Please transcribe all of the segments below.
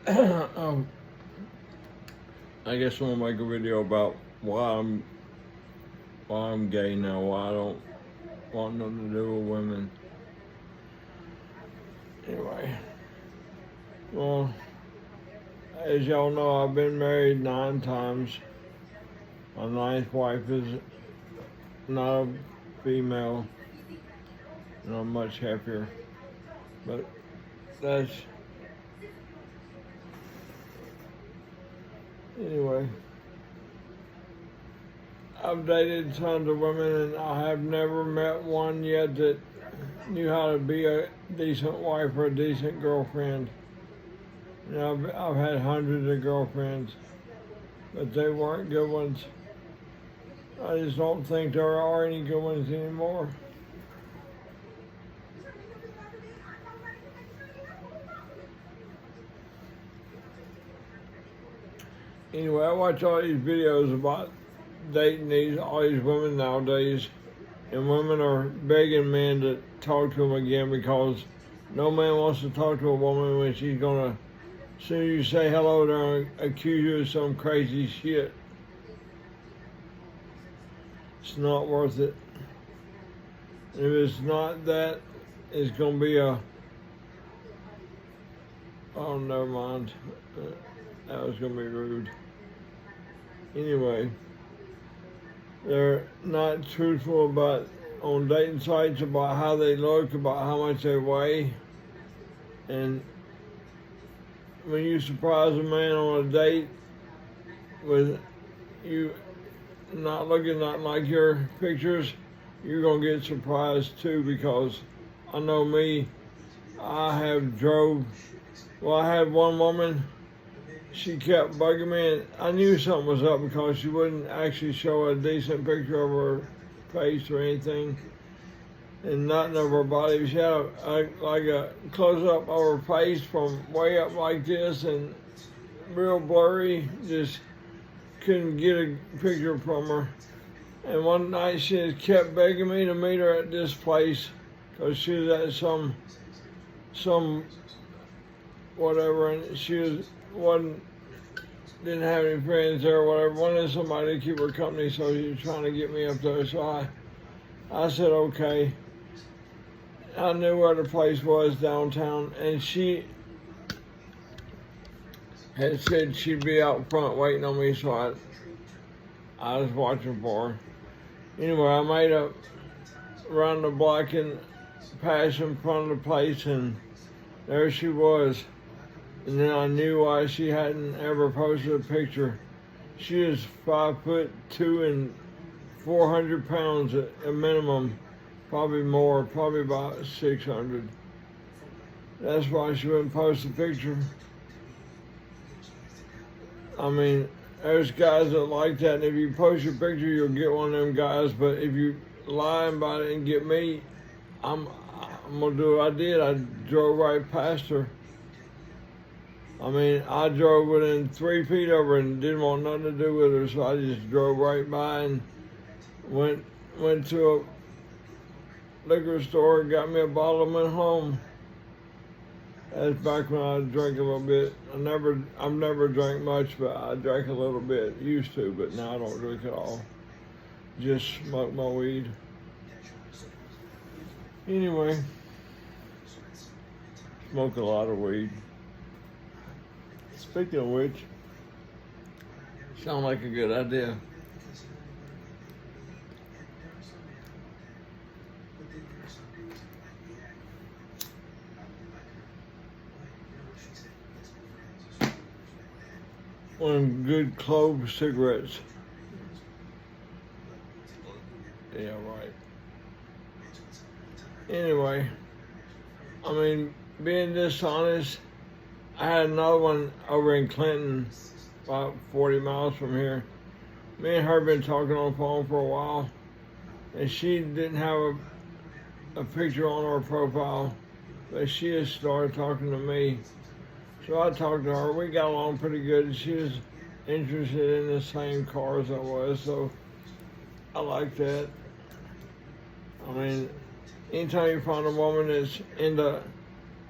um, I guess I'm gonna make a video about why I'm gay now. Why I don't want nothing to do with women. Anyway, well, as y'all know, I've been married 9 times. My 9th wife is not a female, and I'm much happier. But that's anyway. I've dated tons of women, and I have never met one yet that knew how to be a decent wife or a decent girlfriend. You know, I've had hundreds of girlfriends, but they weren't good ones. I just don't think there are any good ones anymore. Anyway, I watch all these videos about dating all these women nowadays, and women are begging men to talk to them again because no man wants to talk to a woman when she's gonna, as soon as you say hello, they're gonna accuse you of some crazy shit. It's not worth it. If it's not that, it's gonna be oh, never mind. That was gonna be rude. Anyway, they're not truthful on dating sites about how they look, about how much they weigh. And when you surprise a man on a date with you not looking like your pictures, you're gonna get surprised too, because I know me, I had one woman, she kept bugging me, and I knew something was up because she wouldn't actually show a decent picture of her face or anything, and nothing of her body. She had a close-up of her face from way up like this and real blurry, just couldn't get a picture from her. And one night she just kept begging me to meet her at this place because she was at some whatever, and she didn't have any friends there or whatever, wanted somebody to keep her company, so she was trying to get me up there. So I said, okay. I knew where the place was downtown, and she had said she'd be out front waiting on me, so I was watching for her. Anyway, I made a around the block and passed in front of the place, and there she was. And then I knew why she hadn't ever posted a picture. She is 5'2" and 400 pounds at a minimum, probably more, probably about 600. That's why she wouldn't post a picture. I mean, there's guys that like that, and if you post your picture, you'll get one of them guys. But if you lie about it and get me, I'm gonna do what I did. I drove right past her. I mean, I drove within 3 feet of her and didn't want nothing to do with her, so I just drove right by and went to a liquor store and got me a bottle and went home. That's back when I drank a little bit. I've never drank much, but I drank a little bit. Used to, but now I don't drink at all. Just smoke my weed. Anyway, smoke a lot of weed. Speaking of which, sound like a good idea. One good clove cigarettes. Yeah, right. Anyway, I mean, being dishonest, I had another one over in Clinton, about 40 miles from here. Me and her been talking on the phone for a while, and she didn't have a picture on her profile, but she has started talking to me. So I talked to her. We got along pretty good. She was interested in the same car as I was, so I like that. I mean, anytime you find a woman that's into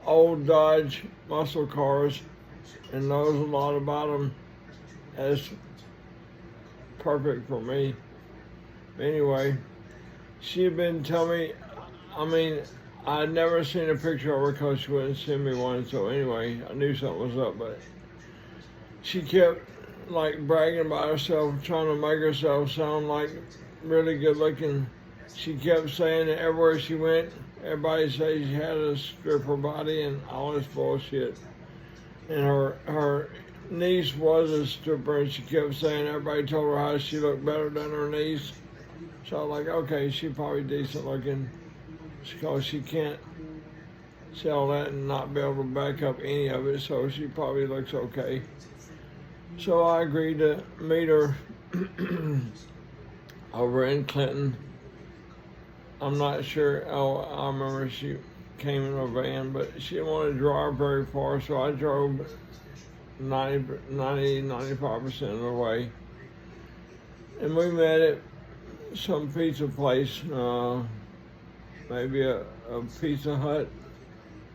old Dodge muscle cars, and knows a lot about them. That's perfect for me. Anyway, she had been telling me, I mean, I'd never seen a picture of her because she wouldn't send me one. So anyway, I knew something was up, but she kept like bragging about herself, trying to make herself sound like really good looking. She kept saying that everywhere she went, everybody said she had a stripper body and all this bullshit. And her niece was a stripper, and she kept saying everybody told her how she looked better than her niece. So I was like, okay, she probably decent looking, because she can't sell that and not be able to back up any of it, so she probably looks okay. So I agreed to meet her over in Clinton. I'm not sure, I remember she came in a van, but she didn't want to drive very far, so I drove 95% of the way. And we met at some pizza place, maybe a Pizza Hut,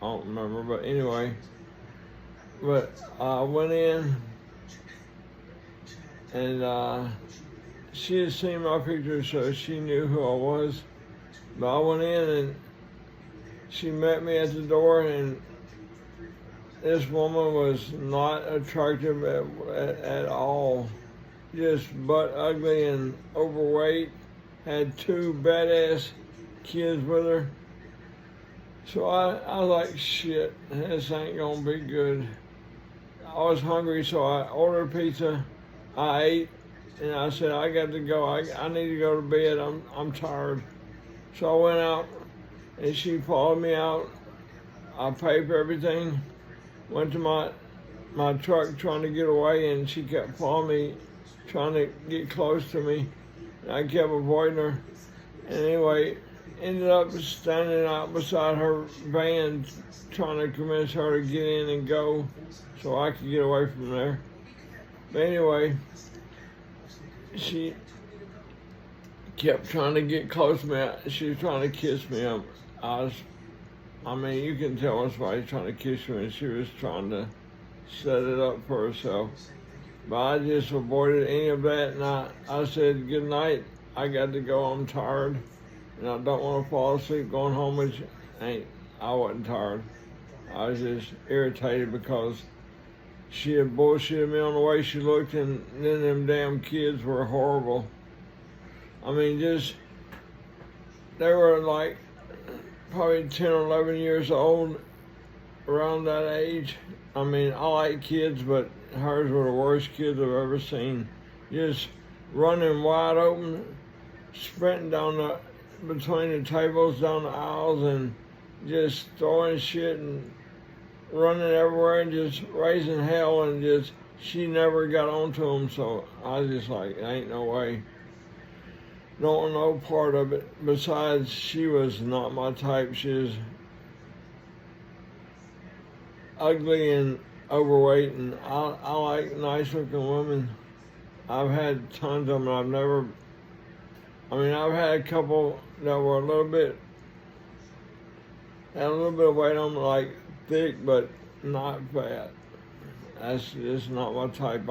I don't remember, but anyway. But I went in, and she had seen my picture, so she knew who I was. But I went in, and she met me at the door, and this woman was not attractive at all. Just butt ugly and overweight. Had 2 badass kids with her. So I was like, shit, this ain't gonna be good. I was hungry, so I ordered pizza. I ate, and I said, I got to go. I need to go to bed. I'm tired. So I went out, and she followed me out. I paid for everything. Went to my truck trying to get away, and she kept following me, trying to get close to me. And I kept avoiding her. And anyway, ended up standing out beside her van, trying to convince her to get in and go so I could get away from there. But anyway, she kept trying to get close to me. She was trying to kiss me. I mean, you can tell when somebody's trying to kiss you, and she was trying to set it up for herself. But I just avoided any of that, and I said, good night. I got to go. I'm tired, and I don't want to fall asleep going home, which I wasn't tired. I was just irritated because she had bullshitted me on the way she looked, and then them damn kids were horrible. I mean, they were like probably 10 or 11 years old, around that age. I mean, I like kids, but hers were the worst kids I've ever seen. Just running wide open, sprinting between the tables, down the aisles, and just throwing shit and running everywhere and just raising hell, and she never got onto them, so I was just like, ain't no way. Don't want no part of it. Besides, she was not my type. She was ugly and overweight, and I like nice looking women. I've had tons of them. I've had a couple that were had a little bit of weight on them, like thick, but not fat. That's just not my type.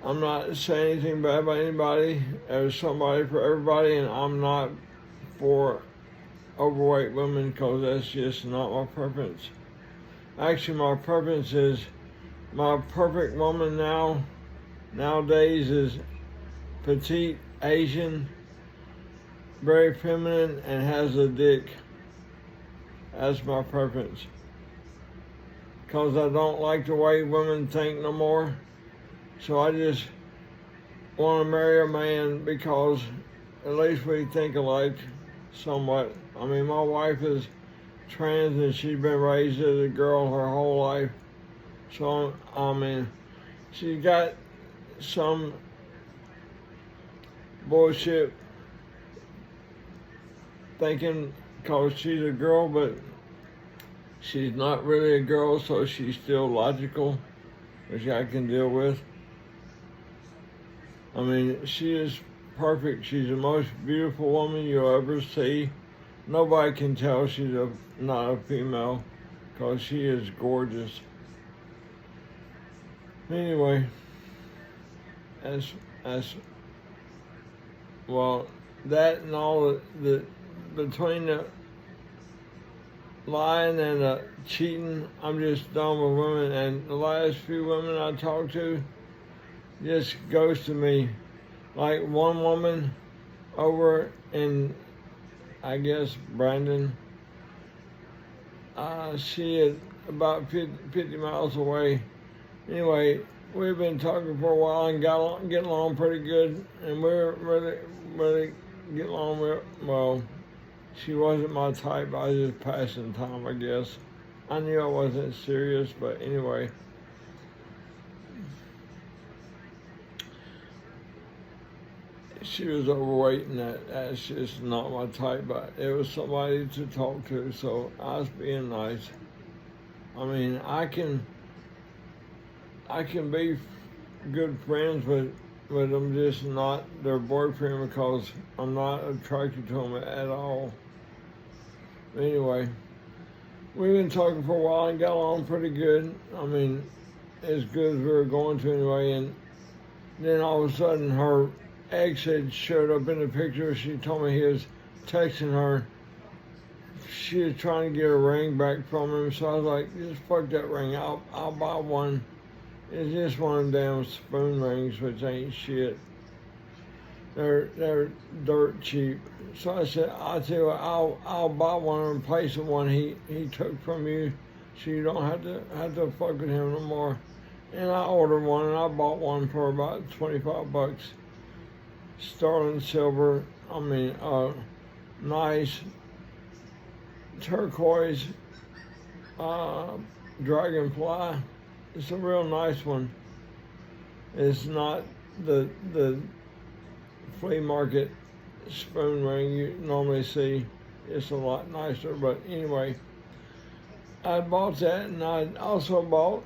I'm not saying anything bad about anybody. There's somebody for everybody, and I'm not for overweight women because that's just not my preference. Actually, my preference is, my perfect woman nowadays is petite, Asian, very feminine, and has a dick. That's my preference. Because I don't like the way women think no more. So I just want to marry a man because at least we think alike somewhat. I mean, my wife is trans, and she's been raised as a girl her whole life. So, I mean, she's got some bullshit thinking because she's a girl, but she's not really a girl, so she's still logical, which I can deal with. I mean, she is perfect. She's the most beautiful woman you'll ever see. Nobody can tell she's not a female because she is gorgeous. Anyway, as well, that and all the between the lying and the cheating, I'm just done with women. And the last few women I talked to just ghosted me. Like one woman over in, I guess, Brandon, she is about 50 miles away. Anyway, we've been talking for a while and getting along pretty good, and we're really getting along well. She wasn't my type. I was just passing time, I guess. I knew I wasn't serious, but anyway. She was overweight, and that's just not my type, but it was somebody to talk to, so I was being nice. I mean, I can be good friends with them, just not their boyfriend, because I'm not attracted to them at all. But anyway, we've been talking for a while and got along pretty good. I mean, as good as we were going to anyway. And then all of a sudden, her ex had showed up in the picture. She told me he was texting her. She was trying to get a ring back from him. So I was like, just fuck that ring. I'll buy one. It's just one of them damn spoon rings, which ain't shit. They're dirt cheap. So I said, I'll tell you what, I'll buy one and replace the one he took from you, so you don't have to fuck with him no more. And I ordered one, and I bought one for about $25. Sterling silver. I mean, nice turquoise dragonfly. It's a real nice one. It's not the flea market spoon ring you normally see. It's a lot nicer, but anyway, I bought that, and I also bought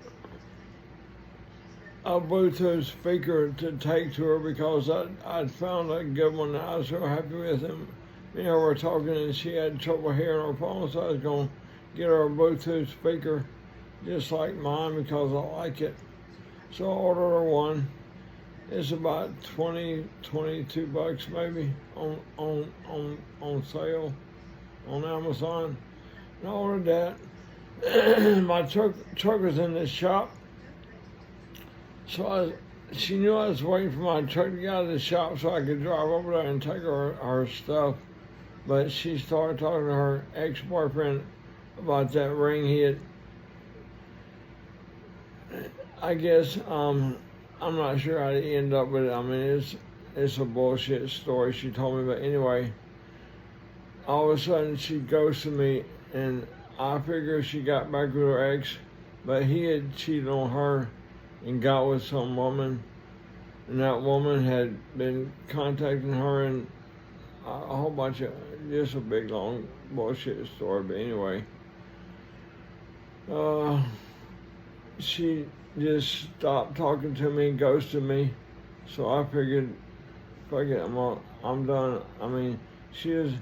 a Bluetooth speaker to take to her, because I'd found a good one that I was so happy with him. You know, we're talking, and she had trouble hearing her phone, so I was going to get her a Bluetooth speaker just like mine, because I like it. So I ordered her one. It's about $22 maybe on sale on Amazon. And I ordered that. My truck was in this shop, so she knew I was waiting for my truck to get out of the shop so I could drive over there and take her stuff. But she started talking to her ex-boyfriend about that ring he had. I guess I'm not sure how to end up with it. I mean, it's a bullshit story she told me, but anyway, all of a sudden she ghosted me, and I figured she got back with her ex, but he had cheated on her and got with some woman, and that woman had been contacting her, and a whole bunch of, just a big long bullshit story. But anyway, she just stopped talking to me, ghosted me. So I figured, fuck it, I'm done. I mean, she had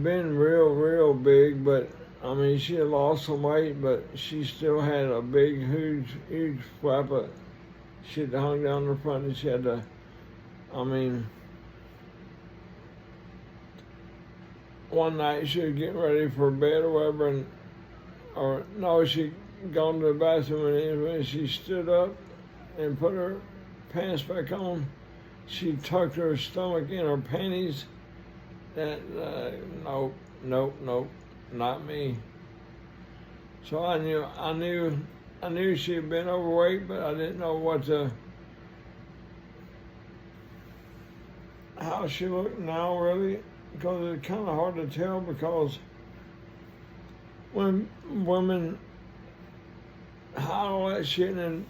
been real big, but I mean, she had lost some weight, but she still had a big, huge flap of shit that hung down the front, and she had to, I mean, one night she was getting ready for bed or whatever, she gone to the bathroom, and when she stood up and put her pants back on, she tucked her stomach in her panties. That nope, not me. So I knew she had been overweight, but I didn't know how she looked now, really, because it's kind of hard to tell, because when women hide all that shit and then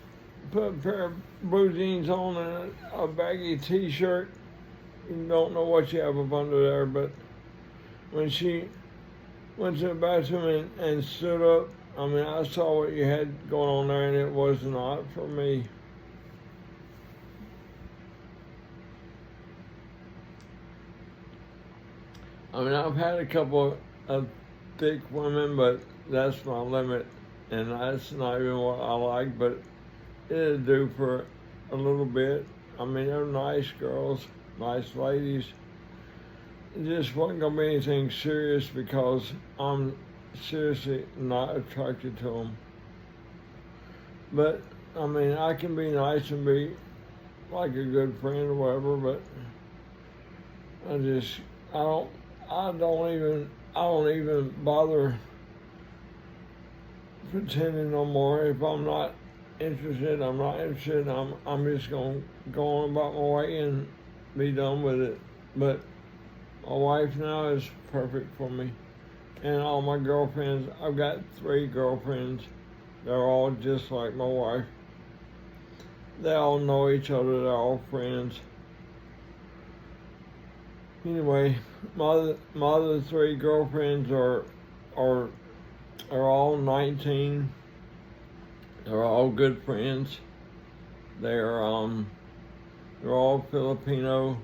put a pair of blue jeans on and a baggy t-shirt, you don't know what you have up under there. But when she went to the bathroom and stood up, I mean, I saw what you had going on there, and it was not for me. I mean, I've had a couple of thick women, but that's my limit, and that's not even what I like, but it'll do for a little bit. I mean, they're nice girls, nice ladies. It just wasn't gonna be anything serious because I'm seriously not attracted to them. But I mean, I can be nice and be like a good friend or whatever, but I don't even bother pretending no more. If I'm not interested, I'm not interested. I'm just gonna go on about my way and be done with it. But my wife now is perfect for me, and all my girlfriends. I've got 3 girlfriends. They're all just like my wife. They all know each other. They're all friends. Anyway, my other 3 girlfriends are all 19. They're all good friends. They're all Filipino,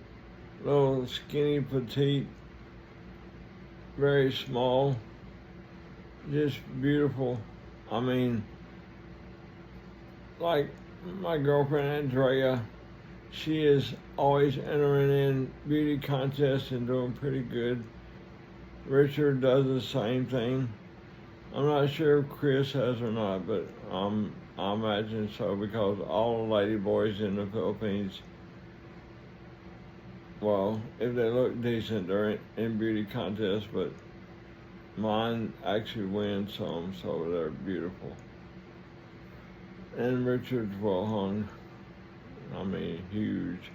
little skinny, petite, very small, just beautiful. I mean, like my girlfriend Andrea, she is always entering in beauty contests and doing pretty good. Richard does the same thing. I'm not sure if Chris has or not, but I imagine so because all the lady boys in the Philippines, well, if they look decent, they're in beauty contests, but mine actually win some, so they're beautiful. And Richard's well hung. I mean, huge.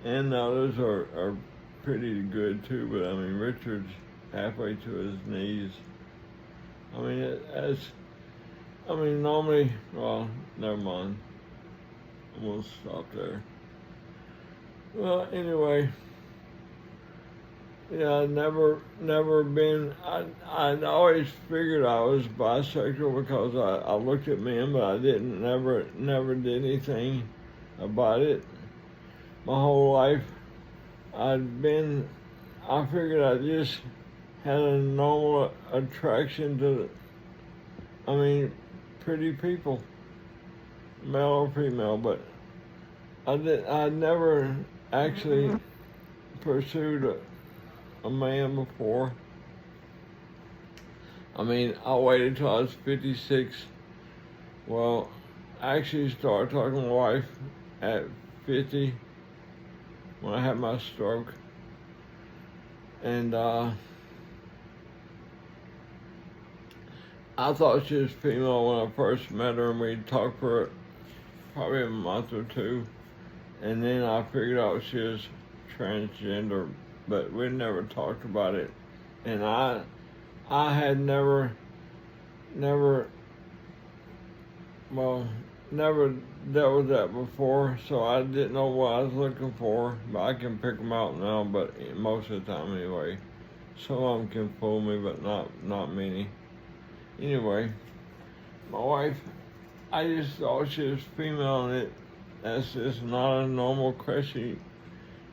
And the others are pretty good too, but I mean, Richard's halfway to his knees. I mean, normally, well, never mind. I'm gonna stop there. Well, anyway, yeah, I'd never been, I'd always figured I was bisexual because I looked at men, but I never did anything about it. My whole life, I figured I just had a normal attraction to, pretty people, male or female, but I never actually pursued a man before. I waited till I was 56. Well, I actually started talking to my wife at 50 when I had my stroke. And I thought she was female when I first met her, and we talked for probably a month or 2. And then I figured out she was transgender, but we never talked about it. And I had never dealt with that before, so I didn't know what I was looking for, but I can pick them out now, but most of the time anyway. Some of them can fool me, but not many. Anyway, my wife, I just thought she was female, and that's just not a normal question.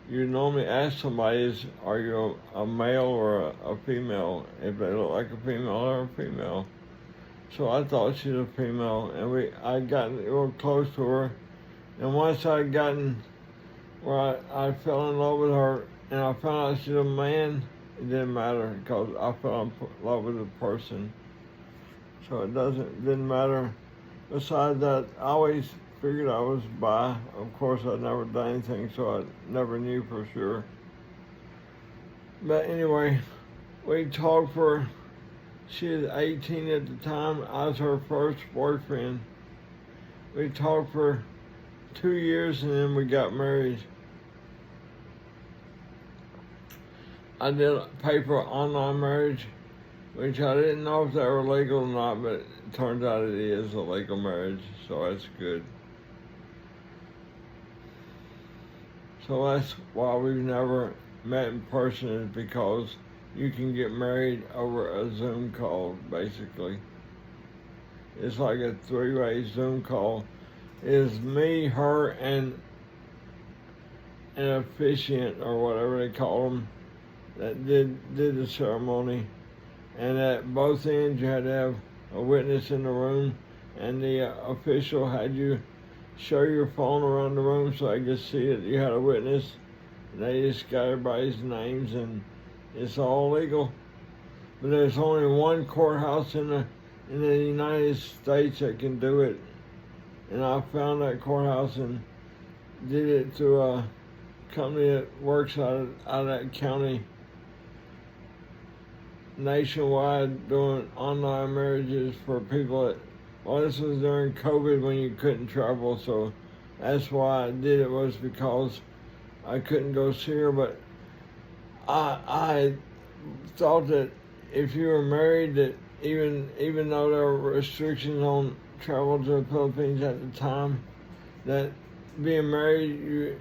You normally ask somebody, are you a male or a female? If they look like a female, they're a female. So I thought she was a female, and I got real close to her. And once I gotten where I fell in love with her, and I found out she was a man, it didn't matter because I fell in love with the person. So it didn't matter. Besides that, I always figured I was bi. Of course, I'd never done anything, so I never knew for sure. But anyway, we talked she was 18 at the time. I was her first boyfriend. We talked for 2 years, and then we got married. I did pay for online marriage, which I didn't know if they were legal or not, but it turns out it is a legal marriage, so that's good. So that's why we've never met in person, is because you can get married over a Zoom call, basically. It's like a 3-way Zoom call. It's me, her, and an officiant or whatever they call them that did the ceremony, and at both ends you had to have a witness in the room, and the official had you show your phone around the room so I could see that you had a witness. And they just got everybody's names, and it's all legal. But there's only one courthouse in the United States that can do it, and I found that courthouse and did it through a company that works out of that county nationwide doing online marriages for people that, well, this was during COVID when you couldn't travel, so that's why I did it, was because I couldn't go see her. But I thought that if you were married, that even though there were restrictions on travel to the Philippines at the time, that being married,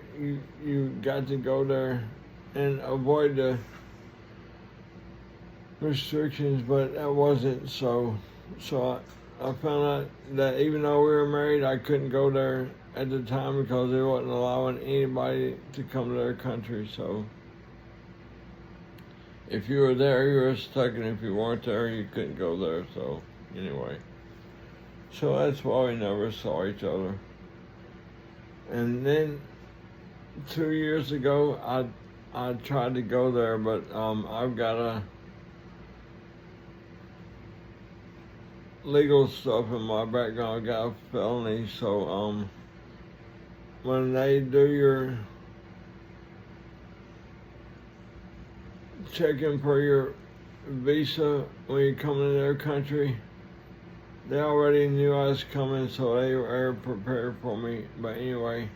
you got to go there and avoid the restrictions, but that wasn't so. So I found out that even though we were married, I couldn't go there at the time because they wasn't allowing anybody to come to their country. So if you were there, you were stuck, and if you weren't there, you couldn't go there. So anyway, so that's why we never saw each other. And then 2 years ago, I tried to go there, but I've got a legal stuff in my background. I got a felony, so when they do your checking for your visa when you come into their country, they already knew I was coming, so they were prepared for me. But anyway,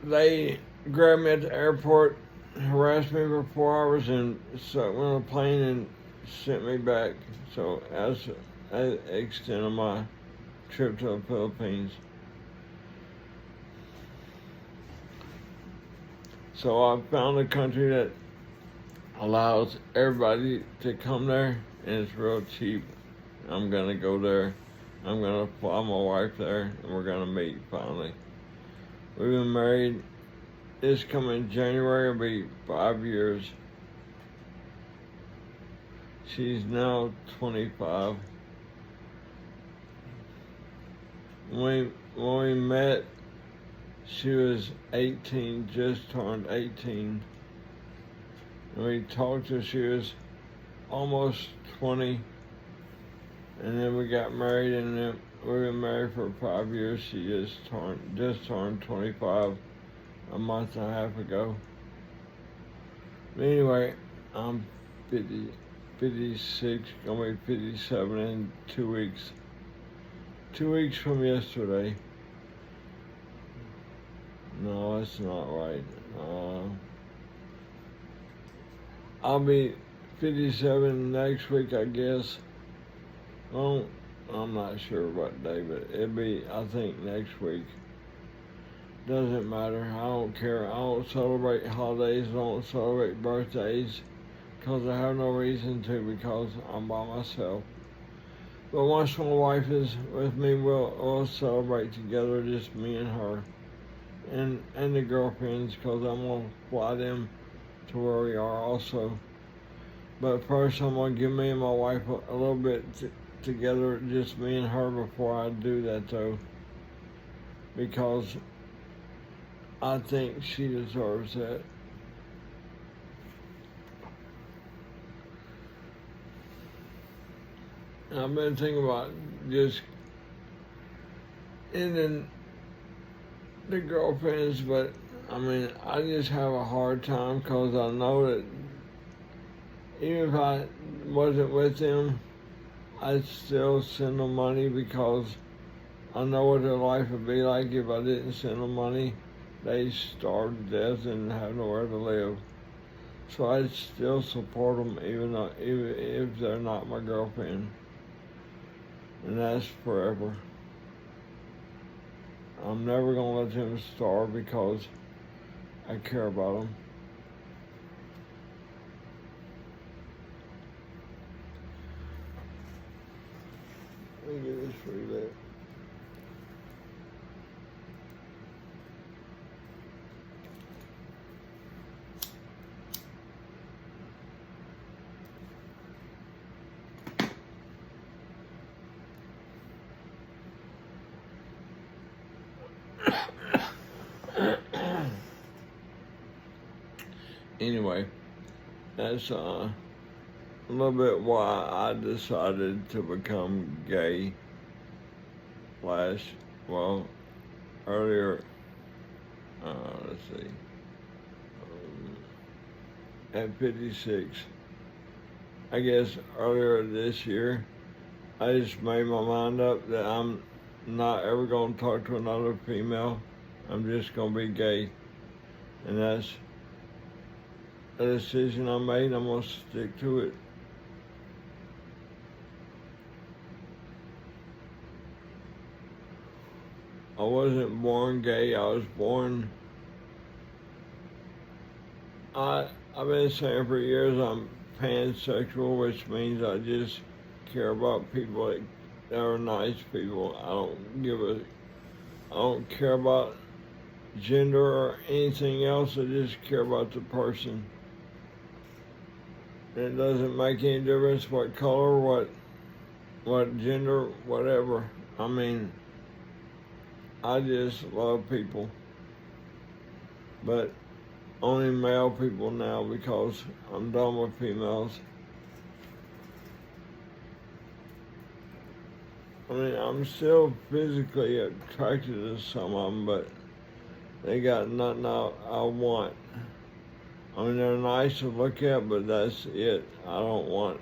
they grabbed me at the airport, harassed me for 4 hours, and sat me on a plane and sent me back. So that extended my trip to the Philippines. So I found a country that allows everybody to come there, and it's real cheap. I'm gonna go there. I'm gonna fly my wife there, and we're gonna meet finally. We've been married. This coming January will be 5 years. She's now 25. When we met, she was 18, just turned 18. And we talked till she was almost 20. And then we got married, and then we've been married for 5 years. She just turned 25 a month and a half ago. But anyway, I'm 56, gonna be 57 in 2 weeks. 2 weeks from yesterday. No, that's not right. I'll be 57 next week, I guess. Well, I'm not sure what day, but it'll be, I think, next week. Doesn't matter. I don't care. I don't celebrate holidays. I don't celebrate birthdays because I have no reason to, because I'm by myself. But once my wife is with me, we'll celebrate together, just me and her, and the girlfriends, because I'm gonna fly them to where we are also. But first, I'm gonna give me and my wife a little bit together, just me and her, before I do that, though, because I think she deserves that. And I've been thinking about just ending the girlfriends, but I mean, I just have a hard time because I know that even if I wasn't with them, I'd still send them money, because I know what their life would be like if I didn't send them money. They starve to death and have nowhere to live. So I'd still support them even if they're not my girlfriend. And that's forever. I'm never gonna let them starve because I care about them. Let me get this relit. Anyway, that's a little bit why I decided to become gay earlier, let's see, at 56. I guess earlier this year, I just made my mind up that I'm not ever going to talk to another female. I'm just going to be gay. And that's a decision I made. I'm going to stick to it. I wasn't born gay. I was born... I've been saying for years I'm pansexual, which means I just care about people that are nice people. I don't care about gender or anything else. I just care about the person. It doesn't make any difference what color, what gender, whatever. I mean, I just love people. But only male people now because I'm done with females. I mean, I'm still physically attracted to some of them, but they got nothing I want. I mean, they're nice to look at, but that's it. I don't want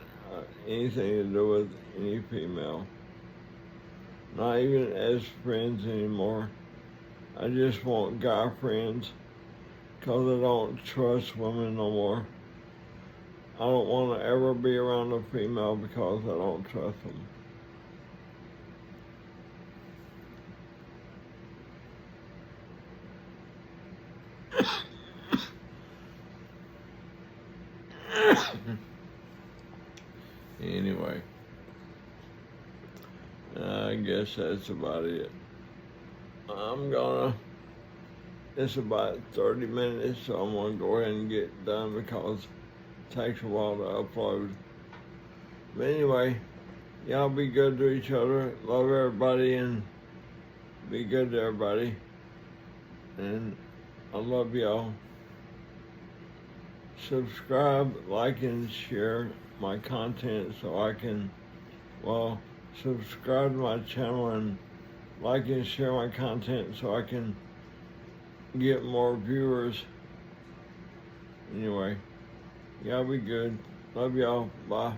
anything to do with any female. Not even as friends anymore. I just want guy friends because I don't trust women no more. I don't want to ever be around a female because I don't trust them. Anyway, I guess that's about it. It's about 30 minutes, so I'm gonna go ahead and get done because it takes a while to upload. But anyway, y'all be good to each other, love everybody, and be good to everybody. And I love y'all. Subscribe, like, and share my content so I can, subscribe to my channel and like and share my content so I can get more viewers. Anyway, y'all be good. Love y'all. Bye.